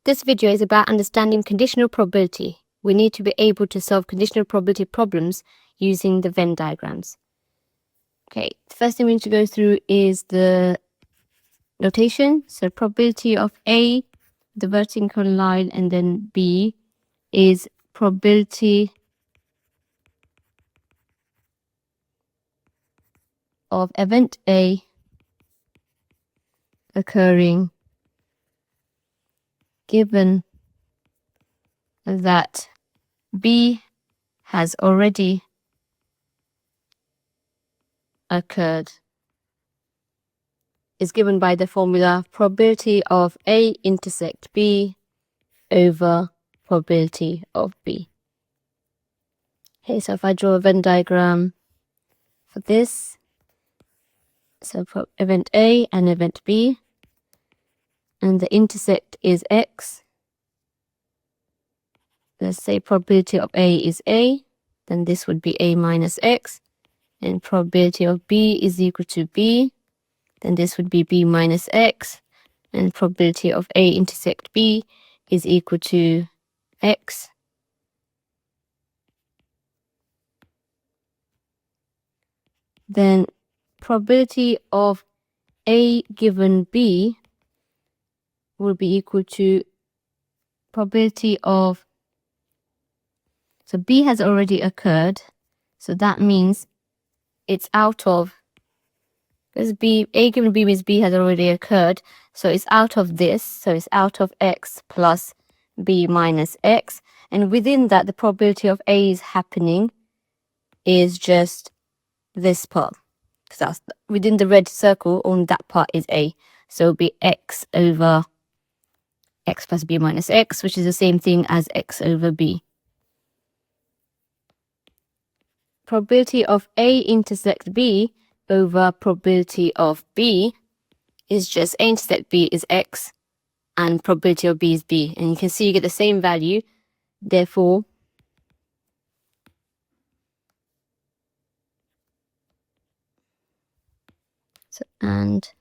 This video is about understanding conditional probability. We need to be able to solve conditional probability problems using the Venn diagrams. Okay, the first thing we need to go through is the notation. So probability of A, the vertical line, and then B is probability of event A occurring given that B has already occurred, is given by the formula probability of A intersect B over probability of B. Okay, so if I draw a Venn diagram for this, so for event A and event B, and the intersect is X, let's say probability of A is A, then this would be A minus X, and probability of B is equal to B, then this would be B minus X, and probability of A intersect B is equal to X. Then probability of A given B will be equal to probability of, so B has already occurred, so that means it's out of, because A given B means B has already occurred, so it's out of this, so it's out of X plus B minus X, and within that the probability of A is happening is just this part, because that's within the red circle, only that part is A, so it'll be X over X plus B minus X, which is the same thing as X over B. Probability of A intersect B over probability of B is just A intersect B is X and probability of B is B, and you can see you get the same value, therefore and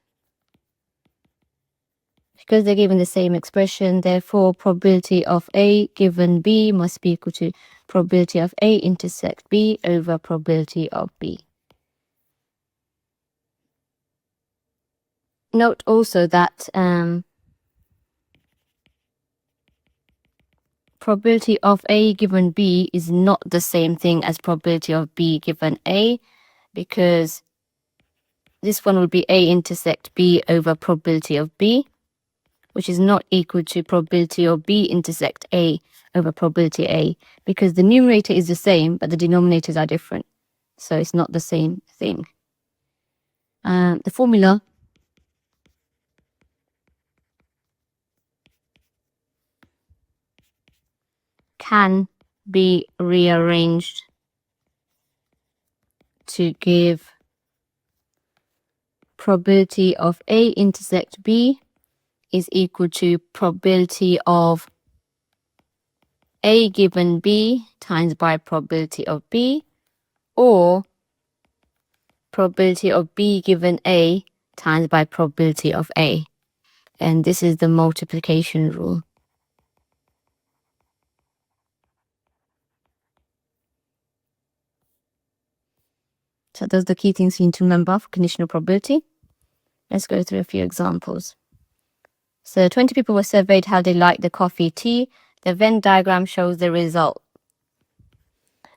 because they're given the same expression, therefore probability of A given B must be equal to probability of A intersect B over probability of B. Note also that probability of A given B is not the same thing as probability of B given A, because this one will be A intersect B over probability of B, which is not equal to probability of B intersect A over probability A, because the numerator is the same, but the denominators are different. So it's not the same thing. The formula can be rearranged to give probability of A intersect B is equal to probability of A given B times by probability of B, or probability of B given A times by probability of A. And this is the multiplication rule. So those are the key things you need to remember for conditional probability. Let's go through a few examples. So 20 people were surveyed how they liked the coffee tea. The Venn diagram shows the result.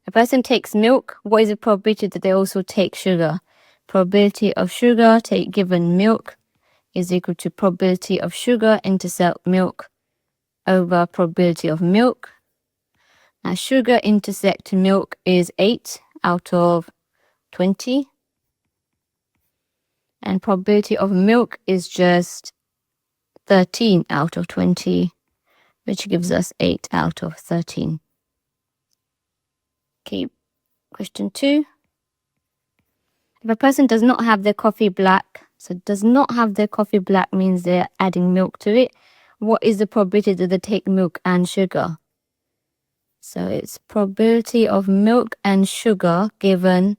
A person takes milk. What is the probability that they also take sugar? Probability of sugar take given milk is equal to probability of sugar intersect milk over probability of milk. Now sugar intersect milk is 8 out of 20. And probability of milk is just 13 out of 20, which gives us 8 out of 13. Okay, question 2. If a person does not have their coffee black, so does not have their coffee black means they're adding milk to it, what is the probability that they take milk and sugar? So it's probability of milk and sugar given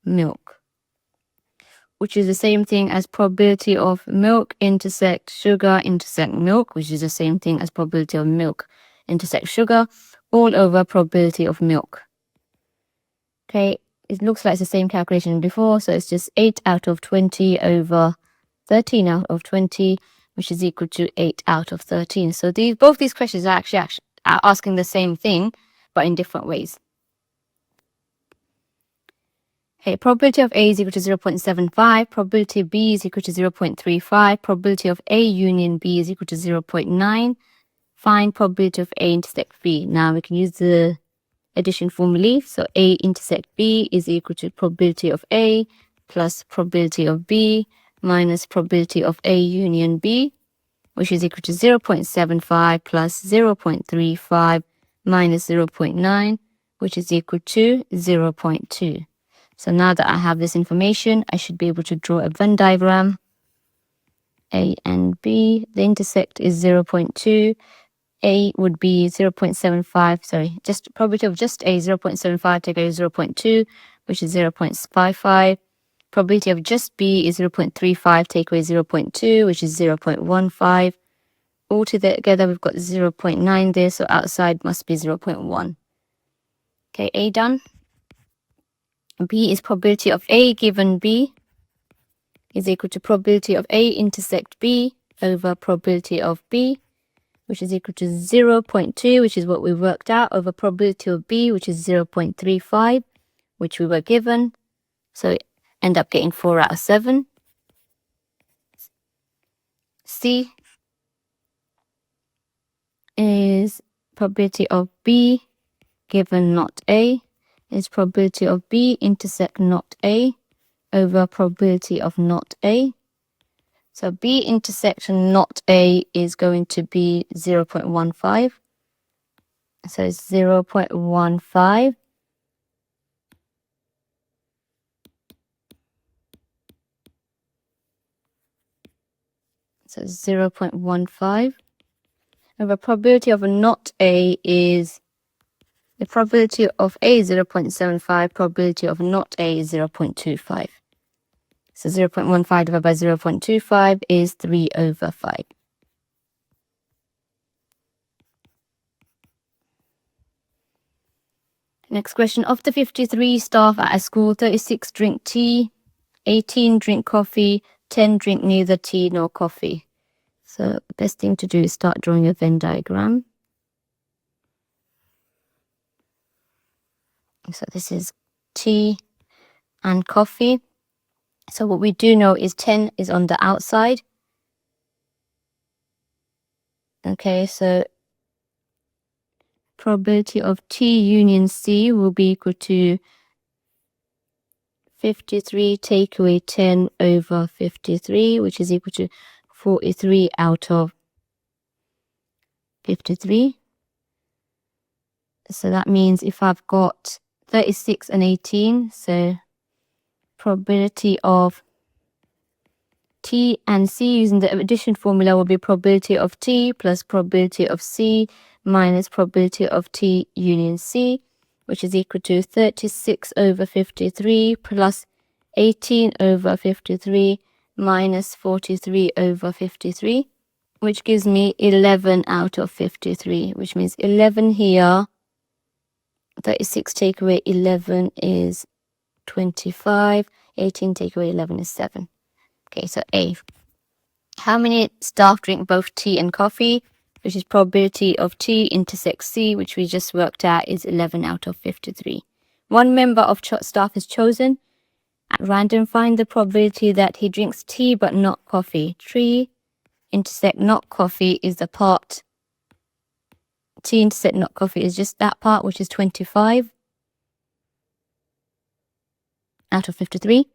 milk. which is the same thing as probability of milk intersect sugar intersect milk, which is the same thing as probability of milk intersect sugar, all over probability of milk. Okay, it looks like it's the same calculation before, so it's just 8 out of 20 over 13 out of 20, which is equal to 8 out of 13. So both these questions are actually asking the same thing, but in different ways. Okay, probability of A is equal to 0.75, probability of B is equal to 0.35, probability of A union B is equal to 0.9. Find probability of A intersect B. Now we can use the addition formula. So A intersect B is equal to probability of A plus probability of B minus probability of A union B, which is equal to 0.75 plus 0.35 minus 0.9, which is equal to 0.2. So now that I have this information, I should be able to draw a Venn diagram. A and B, the intersect is 0.2. A would be 0.75, sorry, just probability of just A, 0.75 take away 0.2, which is 0.55. Probability of just B is 0.35 take away 0.2, which is 0.15. All together, we've got 0.9 there, so outside must be 0.1. Okay, A done. B is probability of A given B is equal to probability of A intersect B over probability of B, which is equal to 0.2, which is what we worked out, over probability of B, which is 0.35, which we were given. So end up getting 4 out of 7. C is probability of B given not A, is probability of B intersect not A over probability of not A. So B intersection not A is going to be 0.15. So it's 0.15. So 0.15. Over probability of not A is, the probability of A is 0.75, probability of not A is 0.25. So 0.15 divided by 0.25 is 3 over 5. Next question. Of the 53 staff at a school, 36 drink tea, 18 drink coffee, 10 drink neither tea nor coffee. So the best thing to do is start drawing a Venn diagram. So this is tea and coffee. So what we do know is 10 is on the outside. Okay, so probability of T union C will be equal to 53 take away 10 over 53, which is equal to 43 out of 53. So that means if I've got 36 and 18, so probability of T and C using the addition formula will be probability of T plus probability of C minus probability of T union C, which is equal to 36 over 53 plus 18 over 53 minus 43 over 53, which gives me 11 out of 53, which means 11 here. 36 take away 11 is 25. 18 take away 11 is 7. Okay, so A. How many staff drink both tea and coffee? Which is probability of T intersects C, which we just worked out, is 11 out of 53. One member of staff is chosen. At random, find the probability that he drinks tea but not coffee. T intersect not coffee is the part. T intersect not coffee is just that part, which is 25 out of 53.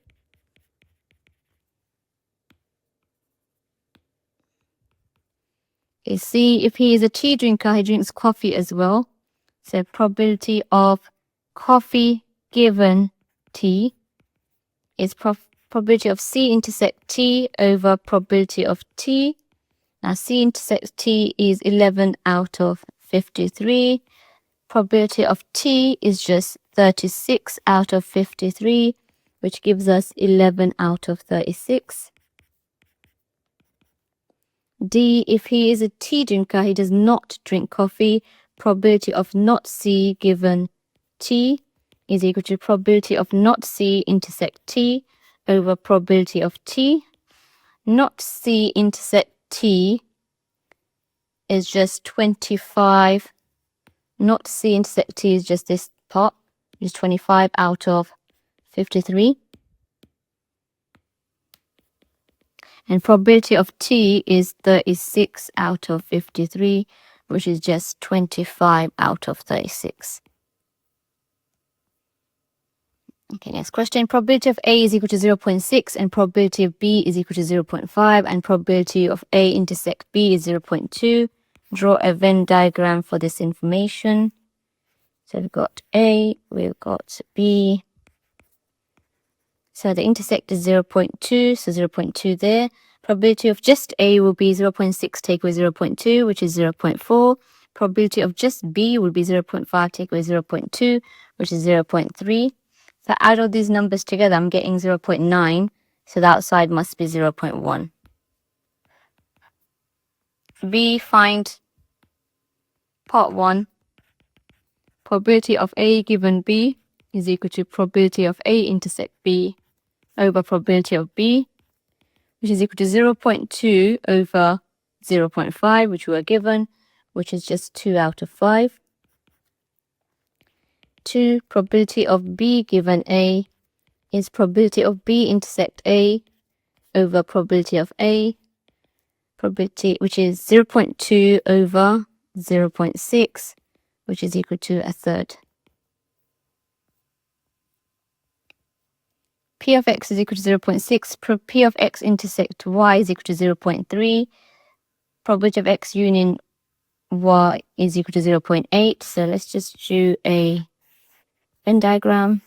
Okay, C, if he is a tea drinker, he drinks coffee as well. So probability of coffee given tea is probability of C intersect T over probability of T. Now C intersect T is 11 out of 53. Probability of T is just 36 out of 53. which gives us 11 out of 36. D, if he is a tea drinker, he does not drink coffee. Probability of not C given T is equal to probability of not C intersect T over probability of T. Not C intersect T is just 25. Not C intersect T is just this part, which is 25 out of 53. And probability of T is 36 out of 53, which is just 25 out of 36. Okay, next question. Probability of A is equal to 0.6 and probability of B is equal to 0.5 and probability of A intersect B is 0.2. Draw a Venn diagram for this information. So we've got A, we've got B. So the intersect is 0.2, so 0.2 there. Probability of just A will be 0.6 take away 0.2, which is 0.4. Probability of just B will be 0.5 take away 0.2, which is 0.3. So add all these numbers together, I'm getting 0.9. So the outside must be 0.1. B, find part 1. Probability of A given B is equal to probability of A intersect B over probability of B, which is equal to 0.2 over 0.5, which we were given, which is just 2 out of 5. 2, probability of B given A is probability of B intersect A over probability of A, probability which is 0.2 over 0.6, which is equal to a third. P of x is equal to 0.6. P of x intersect y is equal to 0.3. Probability of x union y is equal to 0.8. So let's just do a Venn diagram.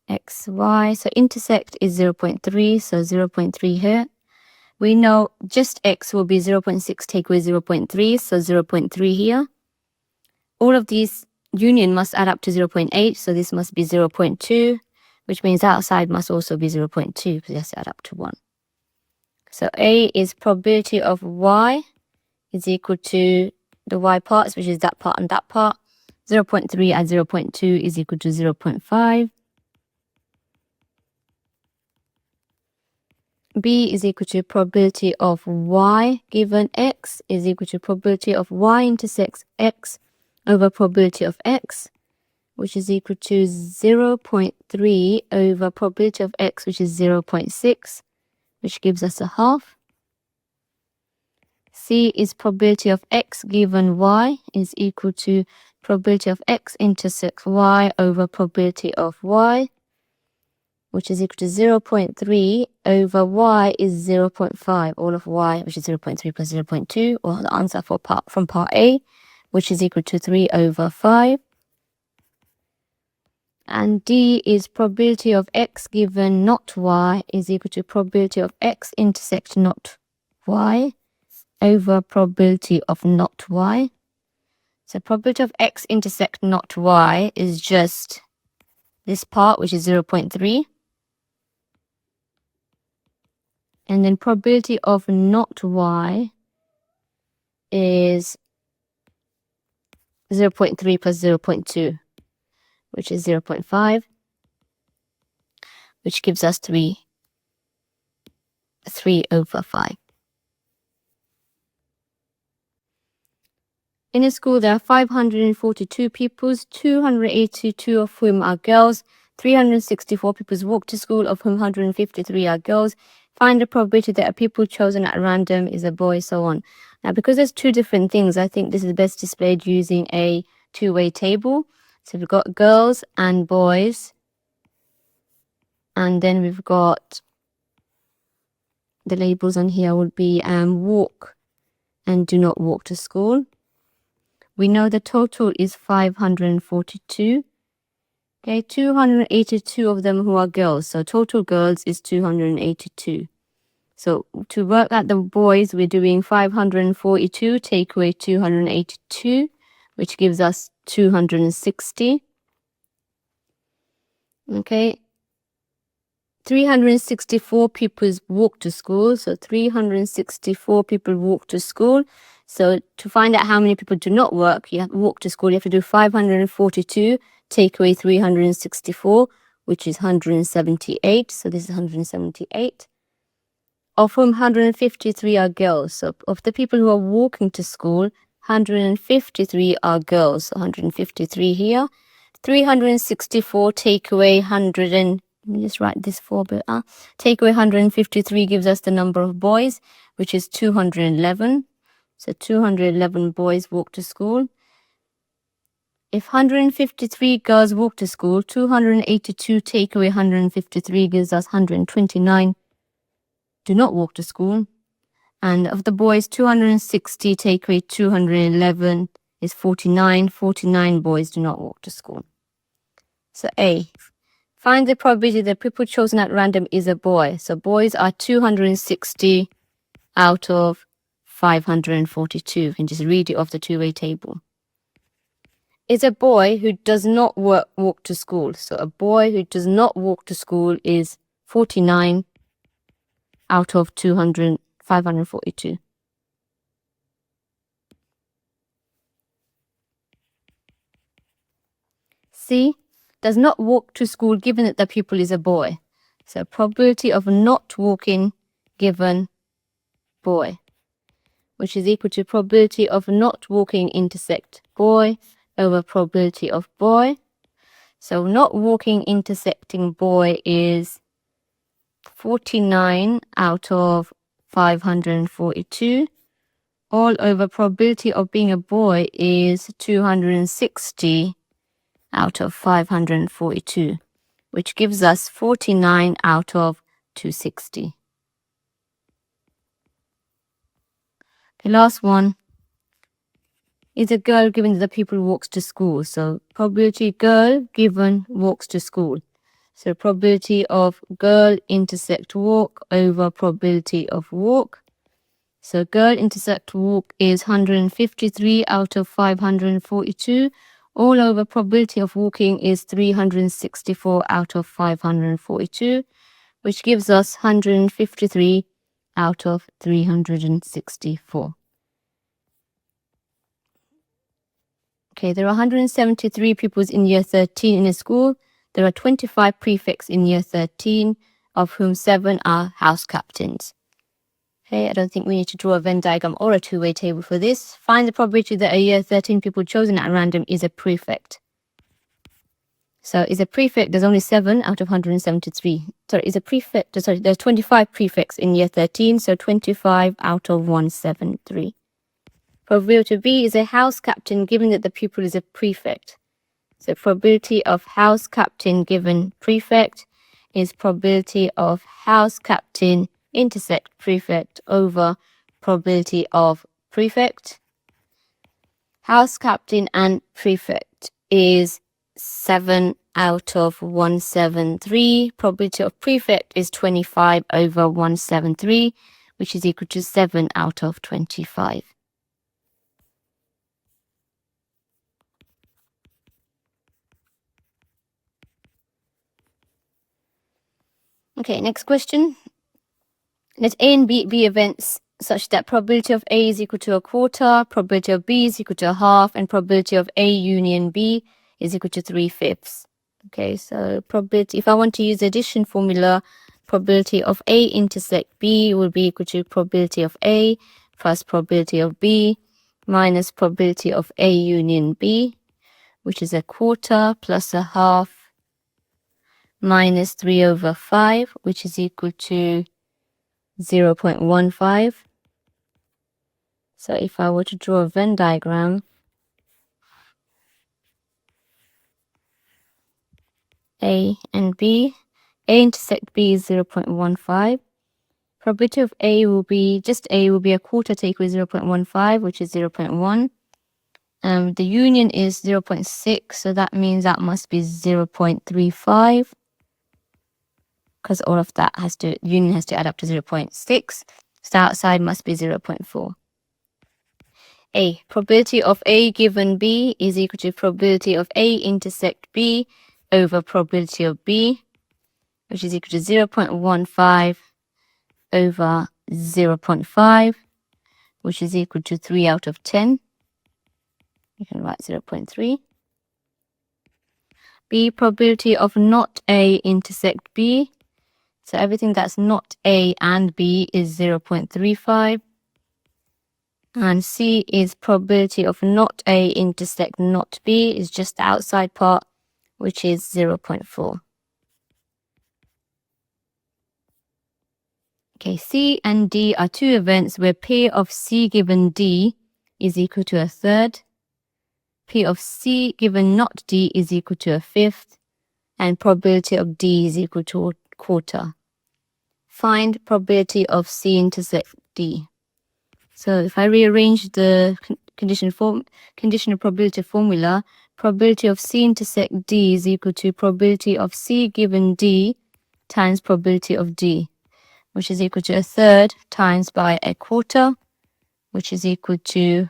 X, y. So intersect is 0.3. So 0.3 here. We know just x will be 0.6 take away 0.3. So 0.3 here. All of these union must add up to 0.8. So this must be 0.2, which means outside must also be 0.2 because it has to add up to 1. So A is probability of y is equal to the y parts, which is that part and that part. 0.3 and 0.2 is equal to 0.5. B is equal to probability of y given x is equal to probability of y intersects x over probability of x, which is equal to 0.3 over probability of x, which is 0.6, which gives us a half. C is probability of x given y is equal to probability of x intersects y over probability of y, which is equal to 0.3 over y is 0.5, all of y, which is 0.3 plus 0.2, or the answer for from part A, which is equal to 3 over 5. And D is probability of x given not y is equal to probability of x intersect not y over probability of not y. So probability of x intersect not y is just this part, which is 0.3. And then probability of not y is 0.3 plus 0.2, which is 0.5, which gives us 3 over 5. In a school, there are 542 pupils, 282 of whom are girls. 364 pupils walk to school, of whom 153 are girls. Find the probability that a pupil chosen at random is a boy, so on. Now, because there's two different things, I think this is best displayed using a two-way table. So we've got girls and boys. And then we've got the labels on here would be walk and do not walk to school. We know the total is 542. Okay, 282 of them who are girls. So total girls is 282. So to work at the boys, we're doing 542 take away 282, which gives us 260. Okay. 364 people walk to school. So 364 people walk to school. So to find out how many people do not walk to school, you have to do 542, take away 364, which is 178. So this is 178. Of whom 153 are girls. So of the people who are walking to school, 153 are girls. So 153 here. 364 take away 100 and let me just write this for a bit. Take away 153 gives us the number of boys, which is 211. So 211 boys walk to school. If 153 girls walk to school, 282 take away 153 gives us 129 do not walk to school. And of the boys, 260 take away 211 is 49. 49 boys do not walk to school. So A. Find the probability that people chosen at random is a boy. So boys are 260 out of 542. You can just read it off the two-way table. Is a boy who does not walk to school. So a boy who does not walk to school is 49 out of 542. C. Does not walk to school given that the pupil is a boy. So probability of not walking given boy, which is equal to probability of not walking intersect boy over probability of boy. So not walking intersecting boy is 49 out of 542. All over probability of being a boy is 260 out of 542, which gives us 49 out of 260. The last one is a girl given that the pupil walks to school. So probability girl given walks to school. So probability of girl intersect walk over probability of walk. So girl intersect walk is 153 out of 542. All over probability of walking is 364 out of 542, which gives us 153 out of 364. Okay, there are 173 pupils in year 13 in a school. There are 25 prefects in year 13, of whom 7 are house captains. Okay, I don't think we need to draw a Venn diagram or a two-way table for this. Find the probability that a year 13 pupil chosen at random is a prefect. So is a prefect, there's only 7 out of 173. There's 25 prefects in year 13, so 25 out of 173. Probability B is a house captain given that the pupil is a prefect. So probability of house captain given prefect is probability of house captain intersect prefect over probability of prefect. House captain and prefect is 7 out of 173. Probability of prefect is 25 over 173, which is equal to 7 out of 25. Okay, next question. Let A and B be events such that probability of A is equal to a quarter, probability of B is equal to a half, and probability of A union B is equal to 3/5. Okay, so probability, if I want to use the addition formula, probability of A intersect B will be equal to probability of A plus probability of B minus probability of A union B, which is a quarter plus a half minus 3/5, which is equal to 0.15. So if I were to draw a Venn diagram, A and B, A intersect B is 0.15. Probability of A will be, just A will be a quarter take with 0.15, which is 0.1. The union is 0.6, so that means that must be 0.35, because all of that union has to add up to 0.6. So outside must be 0.4. A, probability of A given B is equal to probability of A intersect B over probability of B, which is equal to 0.15 over 0.5, which is equal to 3 out of 10. You can write 0.3. B, probability of not A intersect B. So everything that's not A and B is 0.35. And C is probability of not A intersect not B, is just the outside part, which is 0.4. Okay, C and D are two events where P of C given D is equal to a third, P of C given not D is equal to a fifth, and probability of D is equal to a quarter. Find probability of C intersect D. So if I rearrange the conditional probability formula, probability of C intersect D is equal to probability of C given D times probability of D, which is equal to a third times by a quarter, which is equal to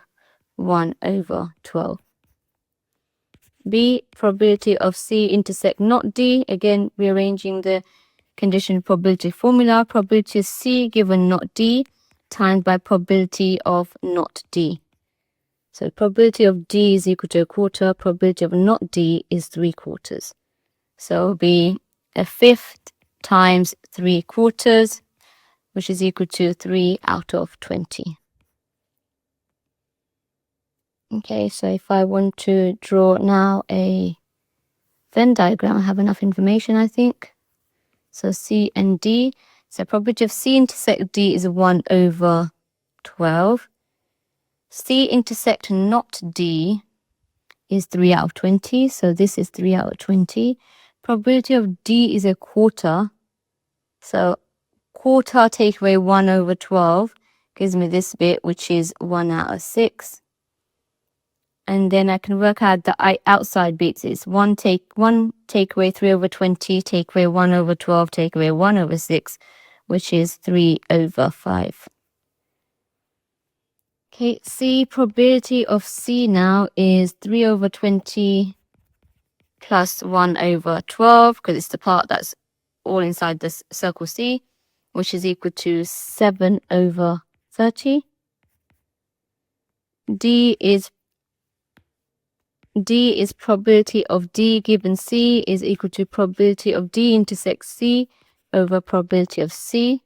1 over 12. B, probability of C intersect not D, again rearranging the conditional probability formula, probability of C given not D times by probability of not D. So probability of D is equal to a quarter, probability of not D is 3/4. So it will be a fifth times 3/4, which is equal to 3 out of 20. Okay, so if I want to draw now a Venn diagram, I have enough information, I think. So C and D. So probability of C intersect D is 1 over 12. C intersect not D is 3 out of 20. So this is 3 out of 20. Probability of D is a quarter. So quarter take away 1 over 12 gives me this bit, which is 1 out of 6. And then I can work out the outside bits. It's 1 take away 3 over 20, take away 1 over 12, take away 1 over 6, which is 3 over 5. Okay, C, probability of C now is 3 over 20 plus 1 over 12, because it's the part that's all inside this circle C, which is equal to 7 over 30. D is probability of D given C is equal to probability of D intersect C over probability of C,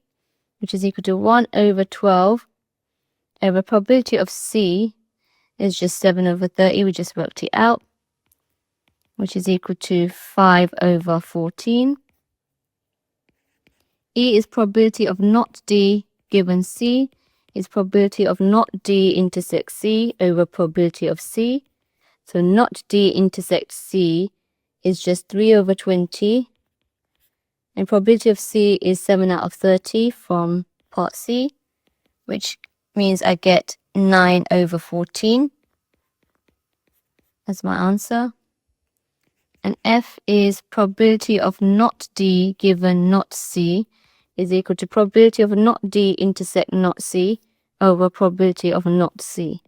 which is equal to 1 over 12 over probability of C is just 7 over 30. We just worked it out, which is equal to 5 over 14. E is probability of not D given C is probability of not D intersect C over probability of C. So not D intersect C is just 3 over 20. And probability of C is 7 out of 30 from part C, which means I get 9 over 14 as my answer. And F is probability of not D given not C is equal to probability of not D intersect not C over probability of not C,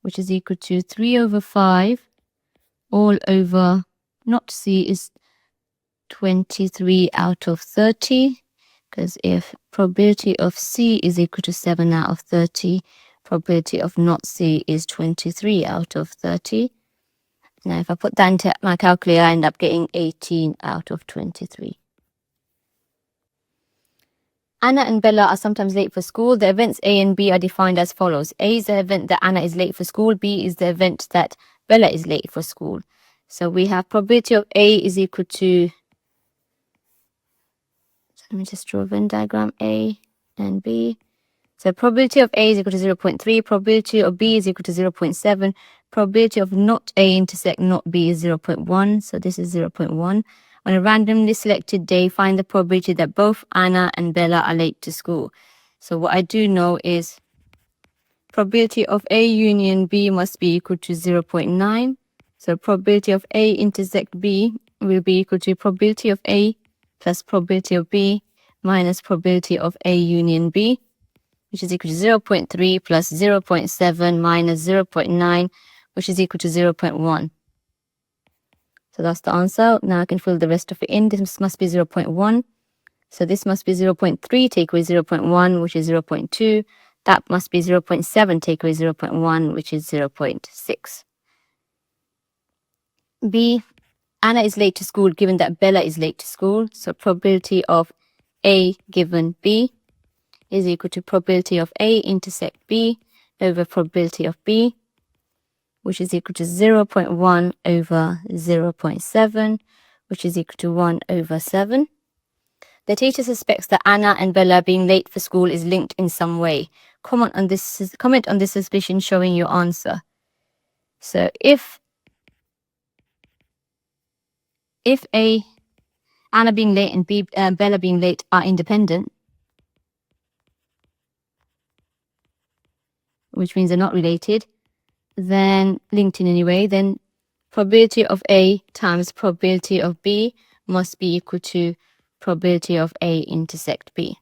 which is equal to 3 over 5 all over not C is 23 out of 30, because if probability of C is equal to 7 out of 30, probability of not C is 23 out of 30. Now if I put that into my calculator, I end up getting 18 out of 23. Anna and Bella are sometimes late for school. The events A and B are defined as follows. A is the event that Anna is late for school. B is the event that Bella is late for school. So we have probability of A is equal to, so let me just draw a Venn diagram, A and B. So probability of A is equal to 0.3, probability of B is equal to 0.7, probability of not A intersect not B is 0.1, so this is 0.1. On a randomly selected day, find the probability that both Anna and Bella are late to school. So what I do know is probability of A union B must be equal to 0.9. So probability of A intersect B will be equal to probability of A plus probability of B minus probability of A union B, which is equal to 0.3 plus 0.7 minus 0.9, which is equal to 0.1. So that's the answer. Now I can fill the rest of it in. This must be 0.1. So this must be 0.3, take away 0.1, which is 0.2. That must be 0.7, take away 0.1, which is 0.6. B, Anna is late to school given that Bella is late to school. So probability of A given B is equal to probability of A intersect B over probability of B, which is equal to 0.1 over 0.7, which is equal to 1 over 7. The teacher suspects that Anna and Bella being late for school is linked in some way. Comment on this suspicion showing your answer. So if Anna being late and Bella being late are independent, which means they're not related, then linked in any way, then probability of A times probability of B must be equal to probability of A intersect B.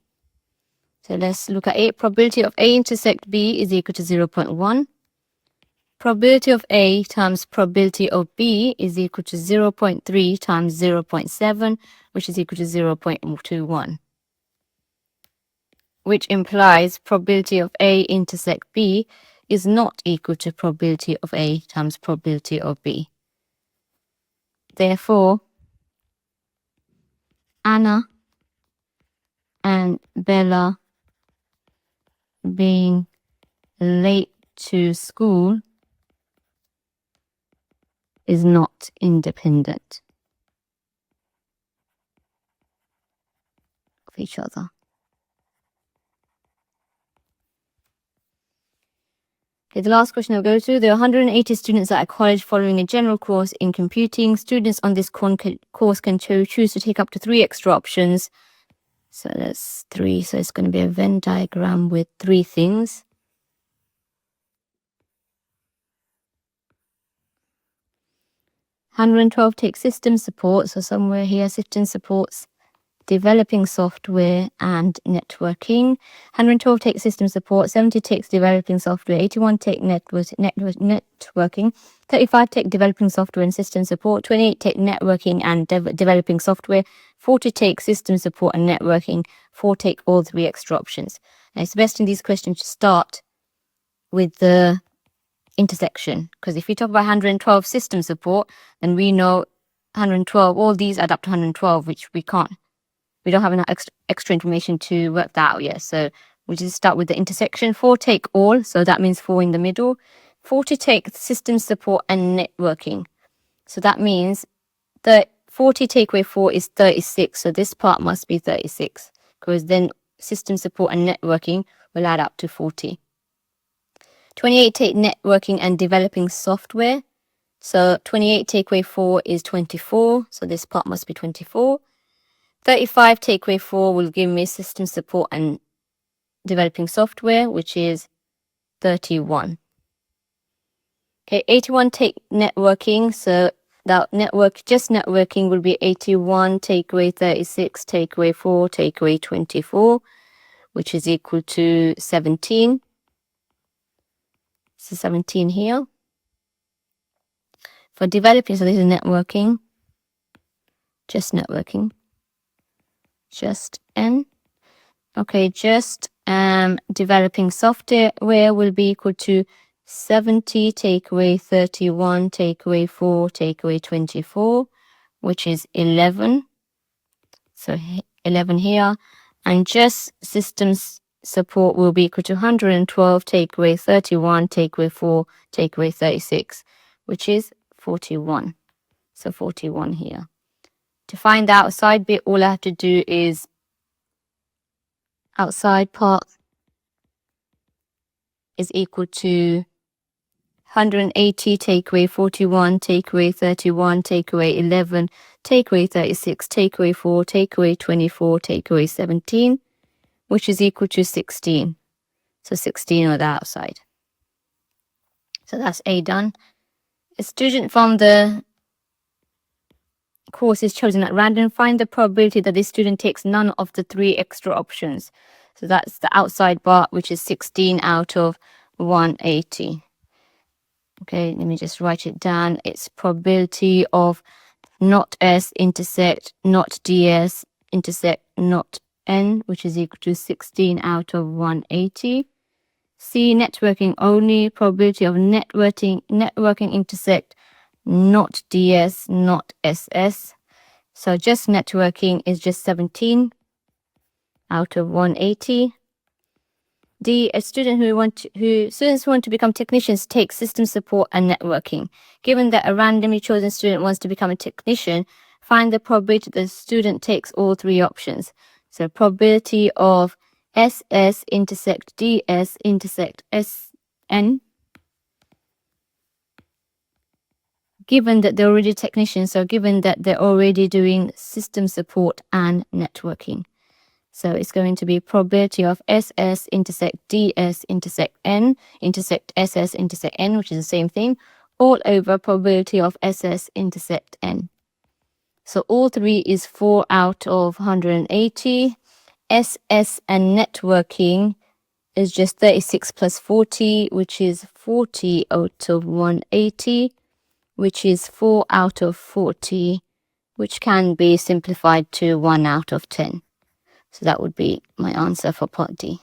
So let's look at it. Probability of A intersect B is equal to 0.1. Probability of A times probability of B is equal to 0.3 times 0.7, which is equal to 0.21. Which implies probability of A intersect B is not equal to probability of A times probability of B. Therefore, Anna and Bella being late to school is not independent of each other. Okay, the last question I'll go to. There are 180 students at a college following a general course in computing. Students on this course can choose to take up to 3 extra options. So that's 3. So it's going to be a Venn diagram with 3 things. (112) takes system support. So somewhere here, system supports developing software and networking. 112 takes system support, 70 takes developing software, 81 take networking, 35 take developing software and system support, 28 take networking and developing software, 40 take system support and networking, 4 take all 3 extra options. Now it's best in these questions to start with the intersection, because if we talk about 112 system support, then we know 112, all these add up to 112, which we can't. We don't have enough extra information to work that out yet. So we just start with the intersection. 4 take all, so that means 4 in the middle. 40 take system support and networking. So that means the 40 take away 4 is 36. So this part must be 36, because then system support and networking will add up to 40. 28 take networking and developing software. So 28 take away 4 is 24. So this part must be 24. 35 take away 4 will give me system support and developing software, which is 31. Okay, 81 take networking. So that networking will be 81 take away 36, take away 4, take away 24, which is equal to 17. So 17 here. For developing, so this is networking, just networking. Just N. Okay, just developing software will be equal to 70 take away 31, take away 4, take away 24, which is 11. So 11 here. And just systems support will be equal to 112 take away 31, take away 4, take away 36, which is 41. So 41 here. To find the outside bit, all I have to do is outside part is equal to 180 take away 41, take away 31, take away 11, take away 36, take away 4, take away 24, take away 17, which is equal to 16. So 16 on the outside. So that's A done. A student from the course is chosen at random. Find the probability that this student takes none of the 3 extra options. So that's the outside part, which is 16 out of 180. Okay, let me just write it down. It's probability of not S intersect not DS intersect not N, which is equal to 16 out of 180. C, networking only, probability of networking intersect not DS not SS. So just networking is just 17 out of 180. D, students who want to become technicians take system support and networking. Given that a randomly chosen student wants to become a technician, find the probability the student takes all three options. So probability of SS intersect DS intersect SN. Given that they're already technicians, so given that they're already doing system support and networking. So it's going to be probability of SS intersect DS intersect N intersect SS intersect N, which is the same thing, all over probability of SS intersect N. So all three is 4 out of 180. SS and networking is just 36 plus 40, which is 40 out of 180, which is 4 out of 40, which can be simplified to 1 out of 10. So that would be my answer for part D.